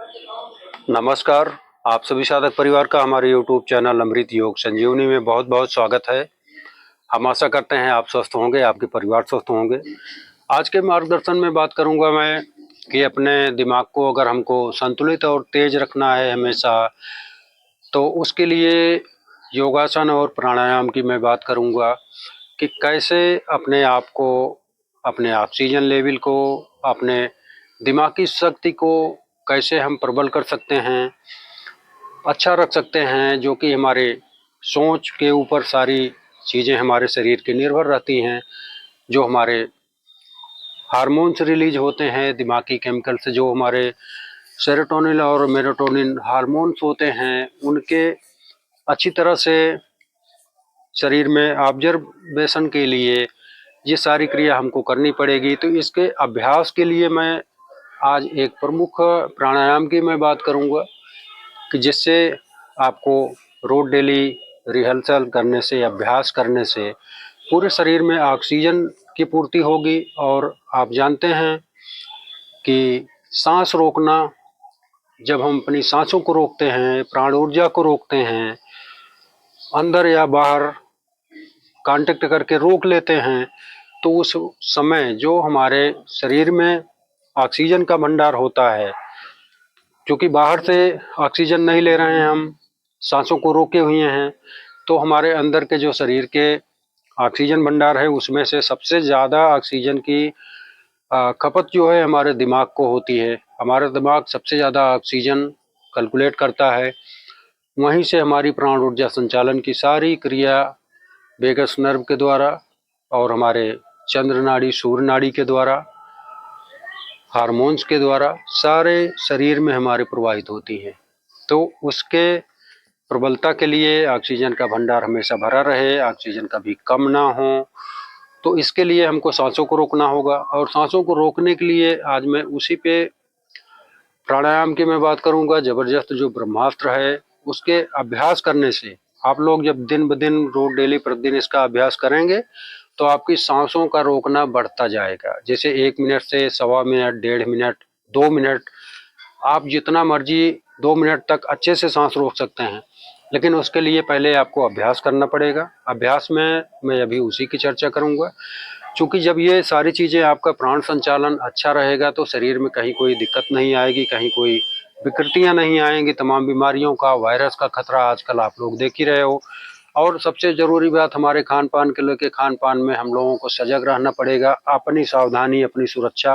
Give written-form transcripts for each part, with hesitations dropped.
नमस्कार। आप सभी साधक परिवार का हमारे YouTube चैनल अमृत योग संजीवनी में बहुत बहुत स्वागत है। हम आशा करते हैं आप स्वस्थ होंगे, आपके परिवार स्वस्थ होंगे। आज के मार्गदर्शन में बात करूंगा मैं कि अपने दिमाग को अगर हमको संतुलित और तेज रखना है हमेशा, तो उसके लिए योगासन और प्राणायाम की मैं बात करूंगा कि कैसे अपने आप को, अपने ऑक्सीजन लेवल को, अपने दिमागी शक्ति को कैसे हम प्रबल कर सकते हैं, अच्छा रख सकते हैं, जो कि हमारे सोच के ऊपर सारी चीज़ें हमारे शरीर की निर्भर रहती हैं। जो हमारे हार्मोन्स रिलीज होते हैं दिमागी केमिकल से, जो हमारे सेरोटोनिन और मेलाटोनिन हार्मोन्स होते हैं, उनके अच्छी तरह से शरीर में ऑब्जर्वेशन के लिए ये सारी क्रिया हमको करनी पड़ेगी। तो इसके अभ्यास के लिए मैं आज एक प्रमुख प्राणायाम की मैं बात करूंगा कि जिससे आपको रोज डेली रिहर्सल करने से, अभ्यास करने से पूरे शरीर में ऑक्सीजन की पूर्ति होगी। और आप जानते हैं कि सांस रोकना, जब हम अपनी सांसों को रोकते हैं, प्राण ऊर्जा को रोकते हैं, अंदर या बाहर कांटेक्ट करके रोक लेते हैं, तो उस समय जो हमारे शरीर में ऑक्सीजन का भंडार होता है, क्योंकि बाहर से ऑक्सीजन नहीं ले रहे हैं, हम सांसों को रोके हुए हैं, तो हमारे अंदर के जो शरीर के ऑक्सीजन भंडार है उसमें से सबसे ज़्यादा ऑक्सीजन की खपत जो है हमारे दिमाग को होती है। हमारा दिमाग सबसे ज़्यादा ऑक्सीजन कैलकुलेट करता है। वहीं से हमारी प्राण ऊर्जा संचालन की सारी क्रिया वेगस नर्व के द्वारा और हमारे चंद्र नाड़ी, सूर्य नाड़ी के द्वारा, हार्मोन्स के द्वारा सारे शरीर में हमारे प्रवाहित होती है। तो उसके प्रबलता के लिए ऑक्सीजन का भंडार हमेशा भरा रहे, ऑक्सीजन कभी कम ना हो, तो इसके लिए हमको सांसों को रोकना होगा। और सांसों को रोकने के लिए आज मैं उसी पे प्राणायाम की मैं बात करूंगा। जबरदस्त जो ब्रह्मास्त्र है उसके अभ्यास करने से आप लोग जब दिन ब दिन रोज डेली प्रतिदिन इसका अभ्यास करेंगे तो आपकी सांसों का रोकना बढ़ता जाएगा। जैसे 1 मिनट से 1.25 मिनट, 1.5 मिनट, 2 मिनट, आप जितना मर्जी 2 मिनट तक अच्छे से सांस रोक सकते हैं, लेकिन उसके लिए पहले आपको अभ्यास करना पड़ेगा। अभ्यास में मैं अभी उसी की चर्चा करूंगा, क्योंकि जब ये सारी चीज़ें, आपका प्राण संचालन अच्छा रहेगा तो शरीर में कहीं कोई दिक्कत नहीं आएगी, कहीं कोई विकृतियां नहीं आएंगी। तमाम बीमारियों का, वायरस का खतरा आजकल आप लोग देख ही रहे हो। और सबसे ज़रूरी बात हमारे खान पान के लेके, खान पान में हम लोगों को सजग रहना पड़ेगा। अपनी सावधानी, अपनी सुरक्षा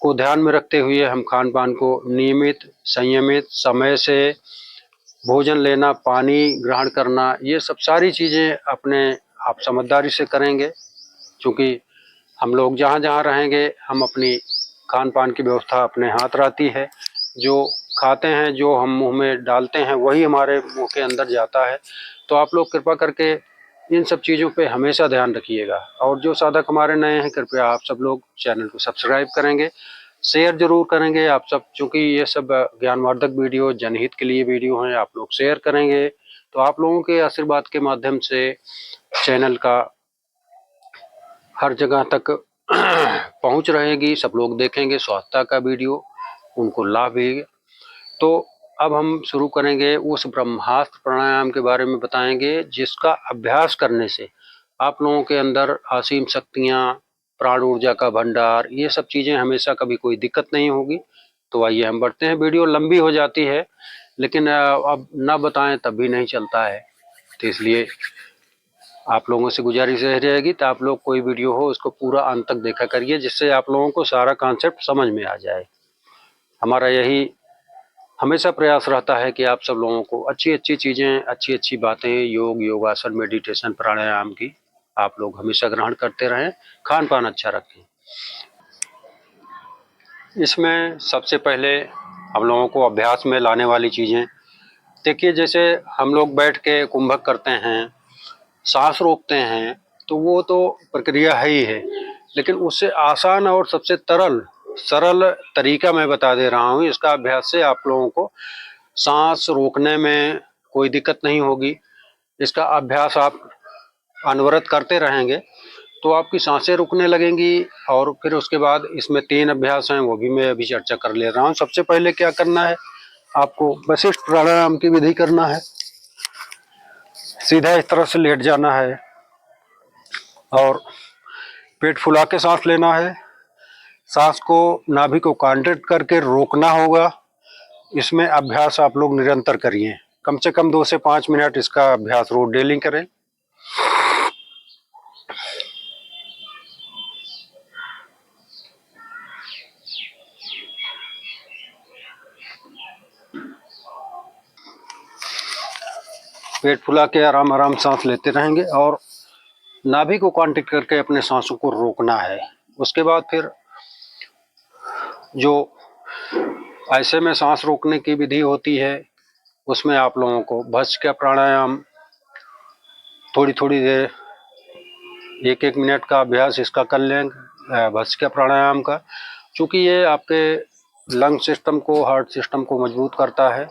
को ध्यान में रखते हुए हम खान पान को नियमित, संयमित, समय से भोजन लेना, पानी ग्रहण करना, ये सब सारी चीज़ें अपने आप समझदारी से करेंगे। क्योंकि हम लोग जहाँ जहाँ रहेंगे, हम अपनी खान पान की व्यवस्था अपने हाथ रहती है। जो खाते हैं, जो हम मुंह में डालते हैं, वही हमारे मुंह के अंदर जाता है। तो आप लोग कृपा करके इन सब चीज़ों पे हमेशा ध्यान रखिएगा। और जो साधक हमारे नए हैं, कृपया आप सब लोग चैनल को सब्सक्राइब करेंगे, शेयर जरूर करेंगे आप सब, क्योंकि ये सब ज्ञानवर्धक वीडियो, जनहित के लिए वीडियो हैं। आप लोग शेयर करेंगे तो आप लोगों के आशीर्वाद के माध्यम से चैनल का हर जगह तक पहुंच रहेगी, सब लोग देखेंगे, स्वास्थ्य का वीडियो उनको लाभ भी। तो अब हम शुरू करेंगे, उस ब्रह्मास्त्र प्राणायाम के बारे में बताएंगे जिसका अभ्यास करने से आप लोगों के अंदर असीम शक्तियां, प्राण ऊर्जा का भंडार, ये सब चीज़ें हमेशा कभी कोई दिक्कत नहीं होगी। तो आइए हम बढ़ते हैं। वीडियो लंबी हो जाती है, लेकिन अब ना बताएं तब भी नहीं चलता है, तो इसलिए आप लोगों से गुजारिश यह रहेगी तो आप लोग कोई वीडियो हो उसको पूरा अंत तक देखा करिए, जिससे आप लोगों को सारा कॉन्सेप्ट समझ में आ जाए। हमारा यही हमेशा प्रयास रहता है कि आप सब लोगों को अच्छी अच्छी चीज़ें, अच्छी अच्छी बातें, योग, योगासन, मेडिटेशन, प्राणायाम की आप लोग हमेशा ग्रहण करते रहें, खान पान अच्छा रखें। इसमें सबसे पहले हम लोगों को अभ्यास में लाने वाली चीज़ें देखिए, जैसे हम लोग बैठ के कुंभक करते हैं, सांस रोकते हैं, तो वो तो प्रक्रिया है ही है, लेकिन उससे आसान और सबसे सरल तरीका मैं बता दे रहा हूँ। इसका अभ्यास से आप लोगों को सांस रोकने में कोई दिक्कत नहीं होगी। इसका अभ्यास आप अनवरत करते रहेंगे तो आपकी सांसें रुकने लगेंगी। और फिर उसके बाद इसमें 3 अभ्यास हैं, वो भी मैं अभी चर्चा कर ले रहा हूँ। सबसे पहले क्या करना है, आपको वशिष्ठ प्राणायाम की विधि करना है। सीधा इस तरह से लेट जाना है और पेट फुला के सांस लेना है। सांस को, नाभि को कॉन्ट्रैक्ट करके रोकना होगा। इसमें अभ्यास आप लोग निरंतर करिए, कम से कम 2 से 5 मिनट इसका अभ्यास रोज डेली करें। पेट फुला के आराम आराम सांस लेते रहेंगे और नाभि को कॉन्ट्रैक्ट करके अपने सांसों को रोकना है। उसके बाद फिर जो ऐसे में सांस रोकने की विधि होती है, उसमें आप लोगों को भस्त्रिका प्राणायाम थोड़ी थोड़ी देर 1-1 मिनट का अभ्यास इसका कर लें, भस्त्रिका प्राणायाम का। चूँकि ये आपके लंग सिस्टम को, हार्ट सिस्टम को मजबूत करता है,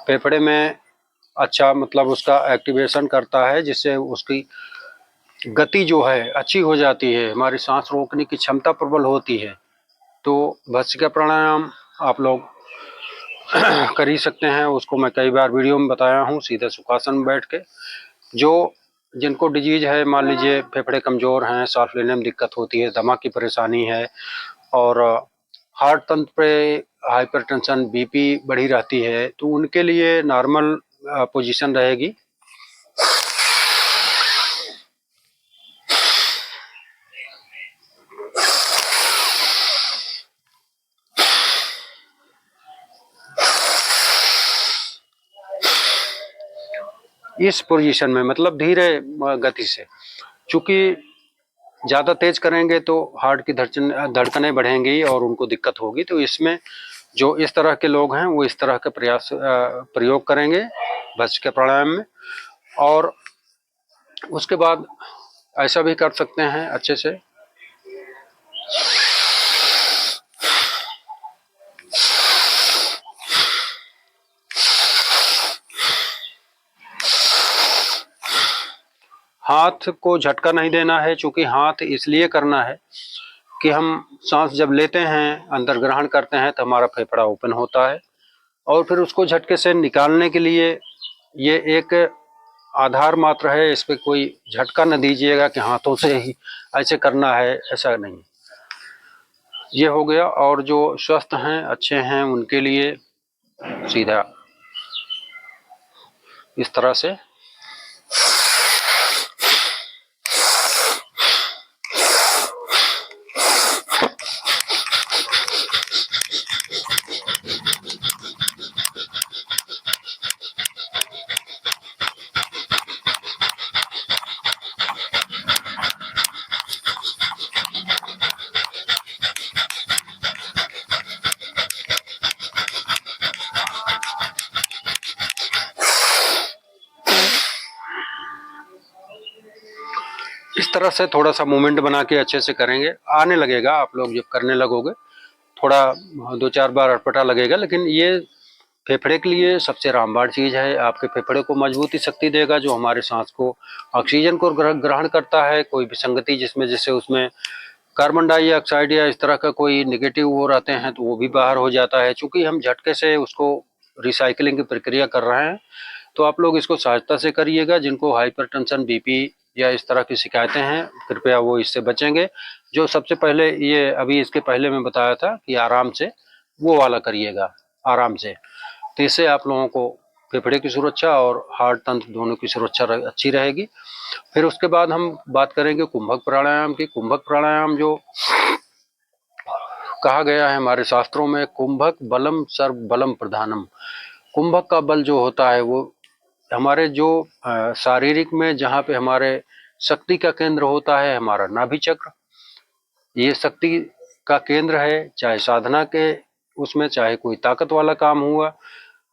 फेफड़े में अच्छा मतलब उसका एक्टिवेशन करता है, जिससे उसकी गति जो है अच्छी हो जाती है, हमारी सांस रोकने की क्षमता प्रबल होती है। तो भस्त्रिका प्राणायाम आप लोग कर ही सकते हैं, उसको मैं कई बार वीडियो में बताया हूँ। सीधे सुखासन में बैठ के, जो जिनको डिजीज है, मान लीजिए फेफड़े कमज़ोर हैं, सांस लेने में दिक्कत होती है, दमा की परेशानी है और हार्ट तंत्र पे हाइपरटेंशन, बीपी बढ़ी रहती है, तो उनके लिए नॉर्मल पोजीशन रहेगी। इस पोजीशन में मतलब धीरे गति से, चूँकि ज़्यादा तेज करेंगे तो हार्ट की धड़कनें बढ़ेंगी और उनको दिक्कत होगी। तो इसमें जो इस तरह के लोग हैं वो इस तरह के प्रयोग करेंगे भस्त्रिका प्राणायाम में। और उसके बाद ऐसा भी कर सकते हैं अच्छे से, हाथ को झटका नहीं देना है। चूँकि हाथ इसलिए करना है कि हम सांस जब लेते हैं, अंदर ग्रहण करते हैं, तो हमारा फेफड़ा ओपन होता है और फिर उसको झटके से निकालने के लिए ये एक आधार मात्र है। इस पर कोई झटका न दीजिएगा कि हाथों से ही ऐसे करना है, ऐसा नहीं। ये हो गया। और जो स्वस्थ हैं, अच्छे हैं, उनके लिए सीधा इस तरह से इस तरह से थोड़ा सा मूवमेंट बना के अच्छे से करेंगे, आने लगेगा। आप लोग जब करने लगोगे, थोड़ा 2-4 बार अटपटा लगेगा, लेकिन ये फेफड़े के लिए सबसे रामबाण चीज़ है। आपके फेफड़े को मजबूती शक्ति देगा, जो हमारे सांस को, ऑक्सीजन को ग्रहण करता है। कोई विसंगति जिसमें, जैसे उसमें कार्बन डाइऑक्साइड या इस तरह का कोई निगेटिव वो रहते हैं, तो वो भी बाहर हो जाता है। चूँकि हम झटके से उसको रिसाइकलिंग की प्रक्रिया कर रहे हैं, तो आप लोग इसको सहजता से करिएगा। जिनको हाइपरटेंशन, बीपी या इस तरह की शिकायतें हैं, कृपया वो इससे बचेंगे। जो सबसे पहले ये अभी इसके पहले मैं बताया था कि आराम से, वो वाला करिएगा आराम से। तो इससे आप लोगों को फेफड़े की सुरक्षा और हार्ट तंत्र दोनों की सुरक्षा अच्छी रहेगी। फिर उसके बाद हम बात करेंगे कुंभक प्राणायाम की। कुंभक प्राणायाम जो कहा गया है हमारे शास्त्रों में, कुंभक बलम सर्व बलम प्रधानम। कुंभक का बल जो होता है वो हमारे जो शारीरिक में, जहाँ पे हमारे शक्ति का केंद्र होता है, हमारा नाभि चक्र, ये शक्ति का केंद्र है। चाहे साधना के उसमें, चाहे कोई ताकत वाला काम हुआ,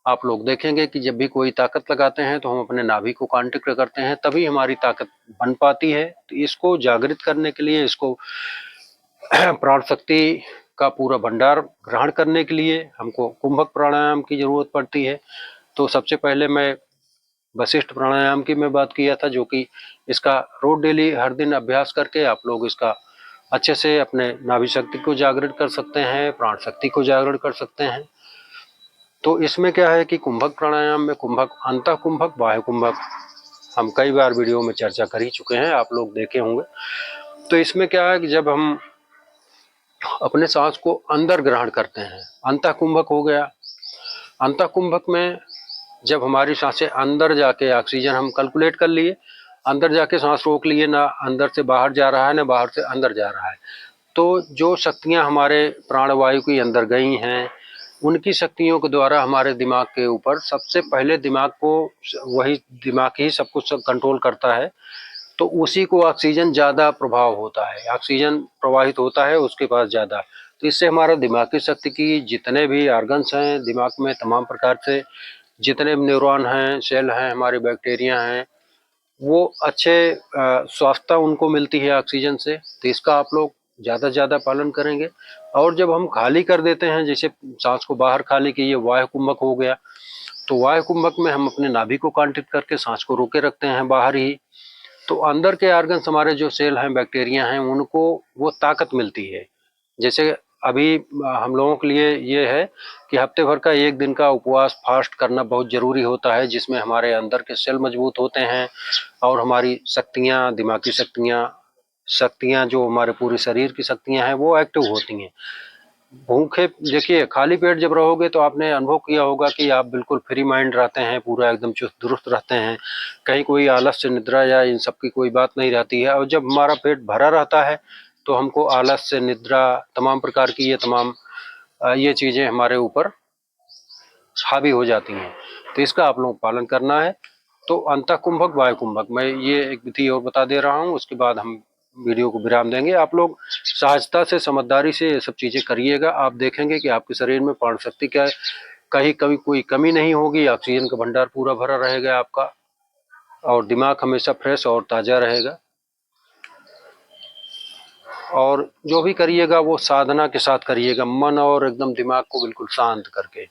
आप लोग देखेंगे कि जब भी कोई ताकत लगाते हैं तो हम अपने नाभि को कॉन्ट्रैक्ट करते हैं, तभी हमारी ताकत बन पाती है। तो इसको जागृत करने के लिए, इसको प्राण शक्ति का पूरा भंडार ग्रहण करने के लिए हमको कुंभक प्राणायाम की जरूरत पड़ती है। तो सबसे पहले मैं वशिष्ठ प्राणायाम की मैं बात किया था, जो कि इसका रोज डेली हर दिन अभ्यास करके आप लोग इसका अच्छे से अपने नाभि शक्ति को जागृत कर सकते हैं, प्राण शक्ति को जागृत कर सकते हैं। तो इसमें क्या है कि कुंभक प्राणायाम में कुंभक, अंतः कुंभक, बाह्य कुंभक, हम कई बार वीडियो में चर्चा कर ही चुके हैं, आप लोग देखे होंगे। तो इसमें क्या है कि जब हम अपने सांस को अंदर ग्रहण करते हैं, अंतः कुंभक हो गया। अंतः कुंभक में जब हमारी सांसें अंदर जाके, ऑक्सीजन हम कैलकुलेट कर लिए, अंदर जाके सांस रोक लिए, ना अंदर से बाहर जा रहा है ना बाहर से अंदर जा रहा है, तो जो शक्तियां हमारे प्राणवायु की अंदर गई हैं, उनकी शक्तियों के द्वारा हमारे दिमाग के ऊपर, सबसे पहले दिमाग को, वही दिमाग ही सब कुछ कंट्रोल करता है, तो उसी को ऑक्सीजन ज़्यादा प्रभाव होता है, ऑक्सीजन प्रवाहित होता है उसके पास ज़्यादा। तो इससे हमारा दिमाग की शक्ति की जितने भी ऑर्गन्स हैं दिमाग में, तमाम प्रकार से जितने भी न्यूरॉन हैं, सेल हैं, हमारे बैक्टीरिया हैं, वो अच्छे स्वास्थ्य उनको मिलती है ऑक्सीजन से। तो इसका आप लोग ज़्यादा से ज़्यादा पालन करेंगे। और जब हम खाली कर देते हैं, जैसे सांस को बाहर खाली किए, वायु कुंभक हो गया, तो वायु कुंभक में हम अपने नाभि को कांटित करके सांस को रोके रखते हैं बाहर ही। तो अंदर के ऑर्गन्स, हमारे जो सेल हैं, बैक्टीरिया हैं, उनको वो ताकत मिलती है। जैसे अभी हम लोगों के लिए ये है कि हफ्ते भर का एक दिन का उपवास, फास्ट करना बहुत ज़रूरी होता है, जिसमें हमारे अंदर के सेल मजबूत होते हैं और हमारी शक्तियाँ, दिमागी शक्तियाँ जो हमारे पूरे शरीर की शक्तियाँ हैं, वो एक्टिव होती हैं। भूखे, देखिए खाली पेट जब रहोगे तो आपने अनुभव किया होगा कि आप बिल्कुल फ्री माइंड रहते हैं, पूरा एकदम चुस्त दुरुस्त रहते हैं, कहीं कोई आलस्य, निद्रा या इन सब की कोई बात नहीं रहती है। और जब हमारा पेट भरा रहता है तो हमको आलस्य, निद्रा, तमाम प्रकार की ये चीज़ें हमारे ऊपर हावी हो जाती हैं। तो इसका आप लोगों को पालन करना है। तो अंतः कुंभक, वायु कुंभक, मैं ये एक विधि और बता दे रहा हूँ, उसके बाद हम वीडियो को विराम देंगे। आप लोग सहजता से, समझदारी से ये सब चीज़ें करिएगा, आप देखेंगे कि आपके शरीर में प्राण शक्ति क्या है, कहीं कभी कोई कमी नहीं होगी, ऑक्सीजन का भंडार पूरा भरा रहेगा आपका, और दिमाग हमेशा फ्रेश और ताज़ा रहेगा। और जो भी करिएगा वो साधना के साथ करिएगा, मन और एकदम दिमाग को बिल्कुल शांत करके।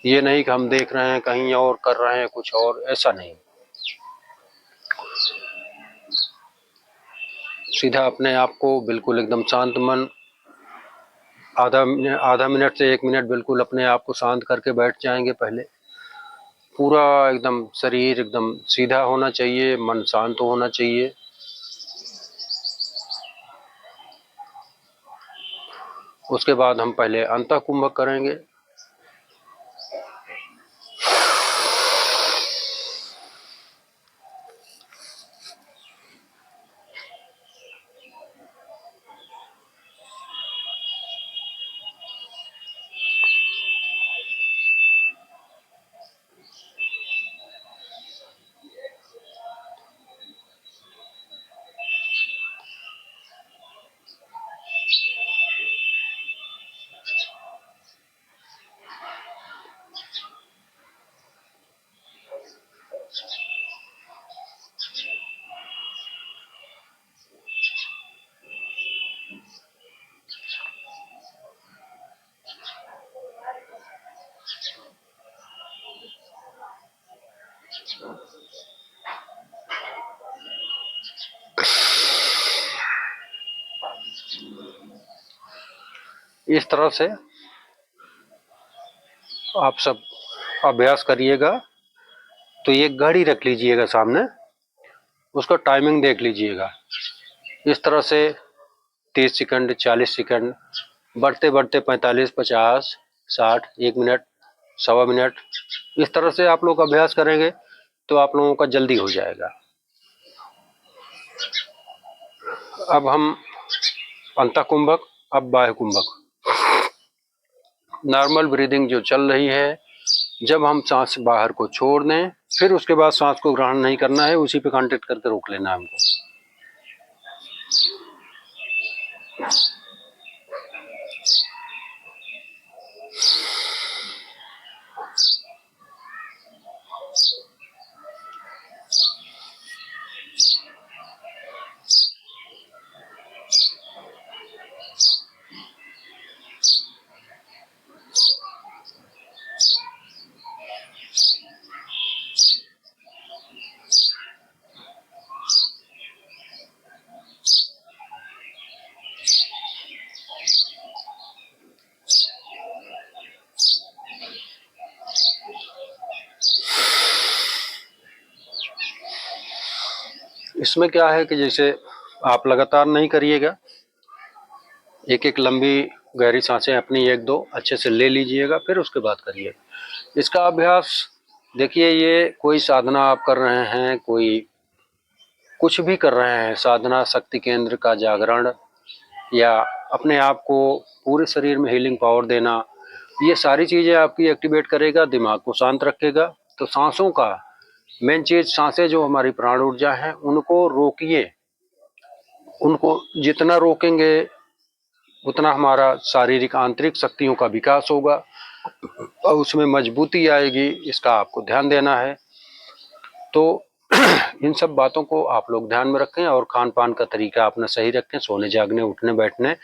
ये नहीं कि हम देख रहे हैं कहीं और कर रहे हैं कुछ और, ऐसा नहीं। सीधा अपने आप को बिल्कुल एकदम शांत मन, आधा मिनट से 1 मिनट बिल्कुल अपने आप को शांत करके बैठ जाएंगे। पहले पूरा एकदम शरीर एकदम सीधा होना चाहिए, मन शांत होना चाहिए। उसके बाद हम पहले अंतः कुंभक करेंगे। इस तरह से आप सब अभ्यास करिएगा। तो ये घड़ी रख लीजिएगा सामने, उसका टाइमिंग देख लीजिएगा। इस तरह से 30 सेकंड, 40 सेकंड, बढ़ते बढ़ते 45, 50, 60, 1 मिनट, 1.25 मिनट, इस तरह से आप लोग अभ्यास करेंगे तो आप लोगों का जल्दी हो जाएगा। अब हम अंतः कुंभक, अब बाह्य कुंभक। नॉर्मल ब्रीदिंग जो चल रही है, जब हम सांस बाहर को छोड़ दें, फिर उसके बाद सांस को ग्रहण नहीं करना है, उसी पे कांटेक्ट करके रोक लेना है हमको। इसमें क्या है कि जैसे आप लगातार नहीं करिएगा, एक एक लंबी गहरी सांसें अपनी एक दो अच्छे से ले लीजिएगा, फिर उसके बाद करिए इसका अभ्यास। देखिए, ये कोई साधना आप कर रहे हैं, कोई कुछ भी कर रहे हैं, साधना, शक्ति केंद्र का जागरण, या अपने आप को पूरे शरीर में हीलिंग पावर देना, ये सारी चीज़ें आपकी एक्टिवेट करेगा, दिमाग को शांत रखेगा। तो सांसों का मेन चीज़, सांसें जो हमारी प्राण ऊर्जा है, उनको रोकिए। उनको जितना रोकेंगे उतना हमारा शारीरिक आंतरिक शक्तियों का विकास होगा और उसमें मजबूती आएगी। इसका आपको ध्यान देना है। तो इन सब बातों को आप लोग ध्यान में रखें और खान पान का तरीका अपना सही रखें। सोने जागने, उठने बैठने,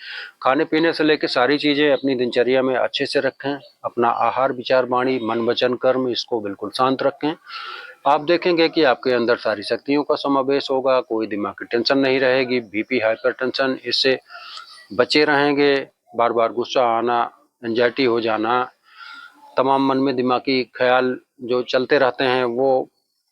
खाने पीने से लेकर सारी चीज़ें अपनी दिनचर्या में अच्छे से रखें। अपना आहार, विचार, वाणी, मन, वचन, कर्म, इसको बिल्कुल शांत रखें। आप देखेंगे कि आपके अंदर सारी शक्तियों का समावेश होगा। कोई दिमाग की टेंशन नहीं रहेगी, बीपी, हाइपरटेंशन, इससे बचे रहेंगे। बार बार गुस्सा आना, एंजाइटी हो जाना, तमाम मन में दिमागी ख्याल जो चलते रहते हैं वो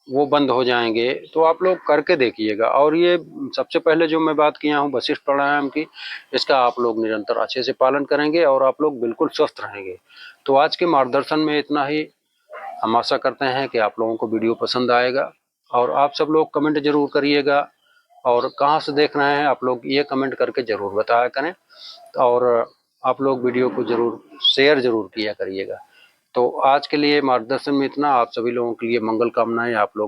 बंद हो जाएंगे। तो आप लोग करके देखिएगा। और ये सबसे पहले जो मैं बात किया हूँ वशिष्ठ प्राणायाम की, इसका आप लोग निरंतर अच्छे से पालन करेंगे और आप लोग बिल्कुल स्वस्थ रहेंगे। तो आज के मार्गदर्शन में इतना ही। हम आशा करते हैं कि आप लोगों को वीडियो पसंद आएगा और आप सब लोग कमेंट जरूर करिएगा। और कहाँ से देख रहे हैं आप लोग, ये कमेंट करके ज़रूर बताया करें। और आप लोग वीडियो को ज़रूर शेयर ज़रूर किया करिएगा। तो आज के लिए मार्गदर्शन में इतना। आप सभी लोगों के लिए मंगल कामनाएं। आप लोग